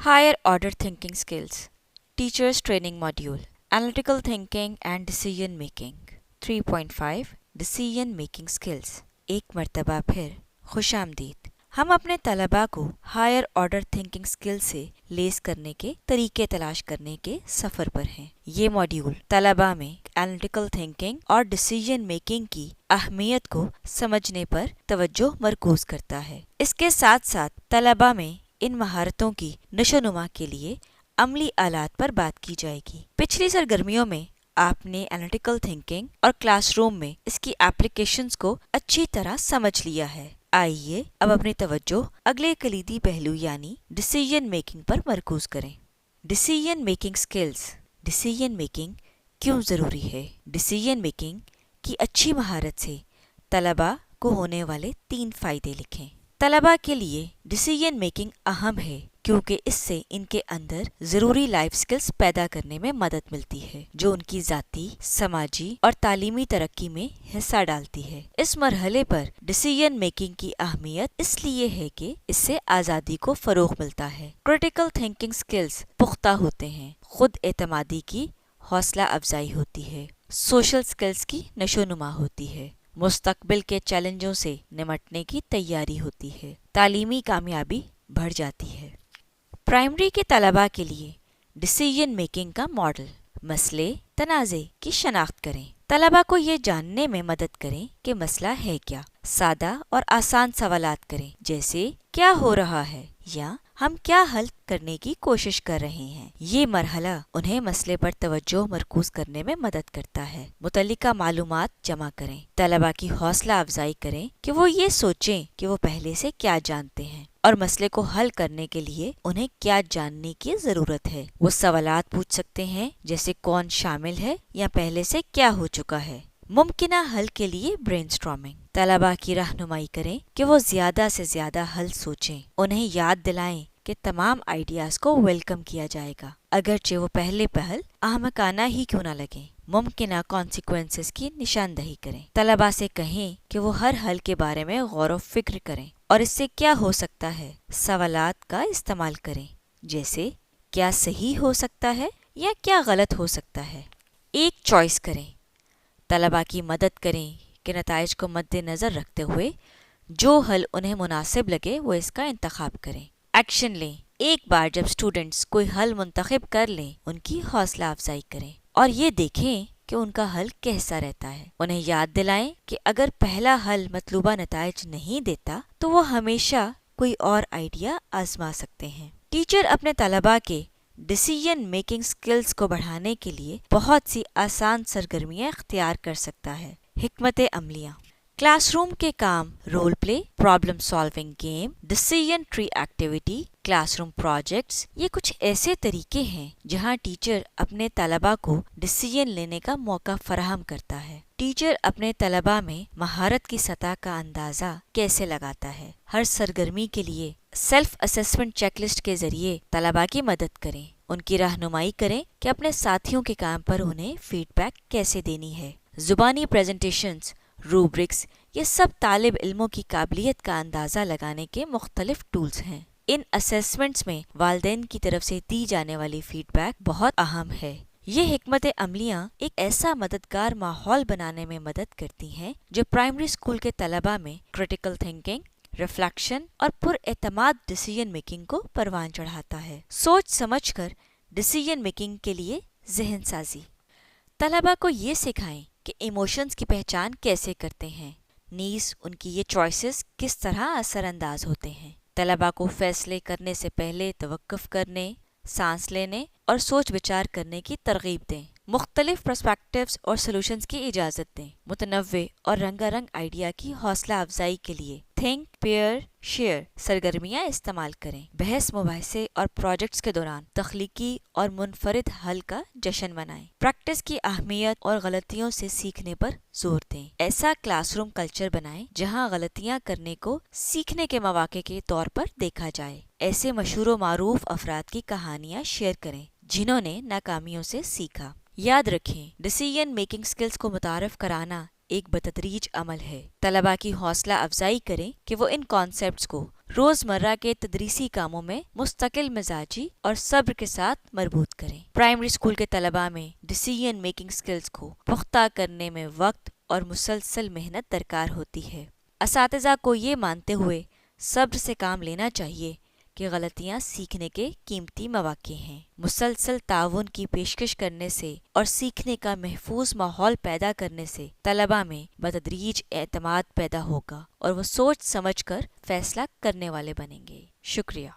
Higher Order Thinking Skills, Teachers Training Module, Analytical Thinking and Decision Making, 3.5 Decision Making Skills। एक मर्तबा फिर खुशामदीद। हम अपने तलबा को हायर ऑर्डर थिंकिंग स्किल से लेस करने के तरीके तलाश करने के सफ़र पर हैं। ये मॉड्यूल तलबा में एनालिटिकल थिंकिंग और डिसीजन मेकिंग की अहमियत को समझने पर तवज्जो मरकूज करता है। इसके साथ साथ तलबा में इन महारतों की नशोनुमा के लिए अमली आलात पर बात की जाएगी। पिछली सरगर्मियों में आपने एनालिटिकल थिंकिंग और क्लासरूम में इसकी एप्लीकेशंस को अच्छी तरह समझ लिया है। आइए अब अपनी तवज्जो अगले कलीदी पहलू यानी डिसीजन मेकिंग पर मरकूज करें। Decision making skills. Decision making क्यों ज़रूरी है? डिसीजन मेकिंग की अच्छी महारत से तलबा को होने वाले 3 फ़ायदे लिखें। तलबा के लिए डिसीजन मेकिंग अहम है क्योंकि इससे इनके अंदर ज़रूरी लाइफ स्किल्स पैदा करने में मदद मिलती है जो उनकी ज़ाती, समाजी और तालीमी तरक्की में हिस्सा डालती है। इस मरहले पर डिसीजन मेकिंग की अहमियत इसलिए है कि इससे आज़ादी को फ़रोग़ मिलता है। क्रिटिकल थिंकिंग स्किल्स पुख्ता होते हैं, खुद एतमादी की हौसला अफजाई होती है, सोशल स्किल्स की नशोनुमा होती है, मुस्तकबिल के चैलेंजों से निमटने की तैयारी होती है, तालीमी कामयाबी बढ़ जाती है। प्राइमरी के तलबा के लिए डिसीजन मेकिंग का मॉडल। मसले तनाज़े की शनाख्त करें। तलबा को ये जानने में मदद करें कि मसला है क्या। सादा और आसान सवालात करें जैसे क्या हो रहा है या हम क्या हल करने की कोशिश कर रहे हैं। ये मरहला उन्हें मसले पर तवज्जो मरकूज करने में मदद करता है। मुतल्लिका मालूमात जमा करें। तलबा की हौसला अफजाई करें कि वो ये सोचें कि वो पहले से क्या जानते हैं और मसले को हल करने के लिए उन्हें क्या जानने की ज़रूरत है। वो सवालात पूछ सकते हैं जैसे कौन शामिल है या पहले से क्या हो चुका है। मुमकिना हल के लिए ब्रेनस्टॉर्मिंग। तलबा की रहनुमाई करें कि वो ज़्यादा से ज़्यादा हल सोचें। उन्हें याद दिलाएं कि तमाम आइडियाज़ को वेलकम किया जाएगा अगरचे वो पहले पहल अहमकाना ही क्यों ना लगे। मुमकिना कॉन्सिक्वेंसेस की निशानदही करें। तलबा से कहें कि वो हर हल के बारे में गौर व फिक्र करें और इससे क्या हो सकता है। सवालात का इस्तेमाल करें जैसे क्या सही हो सकता है या क्या गलत हो सकता है। एक चॉइस करें। तलबा की मदद करें कि नताइज को मद्देनज़र रखते हुए जो हल उन्हें मुनासिब लगे वो इसका इंतखाब करें। एक्शन लें। एक बार जब स्टूडेंट्स कोई हल मुंतखब कर लें उनकी हौसला अफजाई करें और ये देखें कि उनका हल कैसा रहता है। उन्हें याद दिलाएं कि अगर पहला हल मतलूबा नताइज नहीं देता तो वो हमेशा कोई और आइडिया आजमा सकते हैं। टीचर अपने तलबा के डिसीजन मेकिंग स्किल्स को बढ़ाने के लिए बहुत सी आसान सरगर्मियां इख्तियार कर सकता है। हिकमत अमलियाँ। क्लासरूम के काम role play, problem solving game, decision tree activity, classroom projects, ये कुछ ऐसे तरीके हैं जहां टीचर अपने तलबा को डिसीजन लेने का मौका फराहम करता है। टीचर अपने तलबा में महारत की सतह का अंदाज़ा कैसे लगाता है। हर सरगर्मी के लिए सेल्फ असेसमेंट चेकलिस्ट के जरिए तलबा की मदद करें। उनकी रहनुमाई करें कि अपने साथियों के काम पर उन्हें फीडबैक कैसे देनी है। जुबानी प्रेजेंटेशंस, रूब्रिक्स, ये सब तालिब इल्मों की काबिलियत का अंदाज़ा लगाने के मुख्तलिफ टूल्स हैं। इन असेसमेंट्स में वालिदैन की तरफ से दी जाने वाली फीडबैक बहुत अहम है। ये हिकमत अमलियाँ एक ऐसा मददगार माहौल बनाने में मदद करती हैं जो प्राइमरी स्कूल के तलबा में क्रिटिकल थिंकिंग, रिफ्लेक्शन और पुरएतमाद डिसीजन मेकिंग को परवान चढ़ाता है। सोच समझकर डिसीजन मेकिंग के लिए ज़हन साजी। तलबा को ये सिखाएं कि इमोशंस की पहचान कैसे करते हैं। नीज़ उनकी ये चॉइसेस किस तरह असरअंदाज होते हैं। तलबा को फैसले करने से पहले तवक्कुफ करने, सांस लेने और सोच विचार करने की तरगीब दें। मुख्तलिफ पर्सपेक्टिव्स और सॉल्यूशंस की इजाज़त दें। मुतनव्वे और रंगारंग आइडिया की हौसला अफजाई के लिए थिंक, पेयर, शेयर सरगर्मियाँ इस्तेमाल करें। बहस, मुबाहिसे और प्रोजेक्ट्स के दौरान तख्लीकी और मुनफरिद हल का जश्न मनाएं। प्रैक्टिस की अहमियत और गलतियों से सीखने पर जोर दें। ऐसा क्लासरूम कल्चर बनाएं जहां गलतियां करने को सीखने के मौके के तौर पर देखा जाए। ऐसे मशहूर व मारूफ अफराद की कहानियां शेयर करें जिन्होंने नाकामियों से सीखा। याद रखें, डिसीजन मेकिंग स्किल्स को मुतारफ कराना ایک بتدریج عمل ہے۔ طلباء کی حوصلہ افزائی کریں کہ وہ ان کانسیپٹس کو روزمرہ کے تدریسی کاموں میں مستقل مزاجی اور صبر کے ساتھ مربوط کریں۔ پرائمری اسکول کے طلباء میں ڈیسیژن میکنگ سکلز کو پختہ کرنے میں وقت اور مسلسل محنت درکار ہوتی ہے۔ اساتذہ کو یہ مانتے ہوئے صبر سے کام لینا چاہیے کہ غلطیاں سیکھنے کے قیمتی مواقع ہیں۔ مسلسل تعاون کی پیشکش کرنے سے اور سیکھنے کا محفوظ ماحول پیدا کرنے سے طلباء میں بتدریج اعتماد پیدا ہوگا اور وہ سوچ سمجھ کر فیصلہ کرنے والے بنیں گے۔ شکریہ۔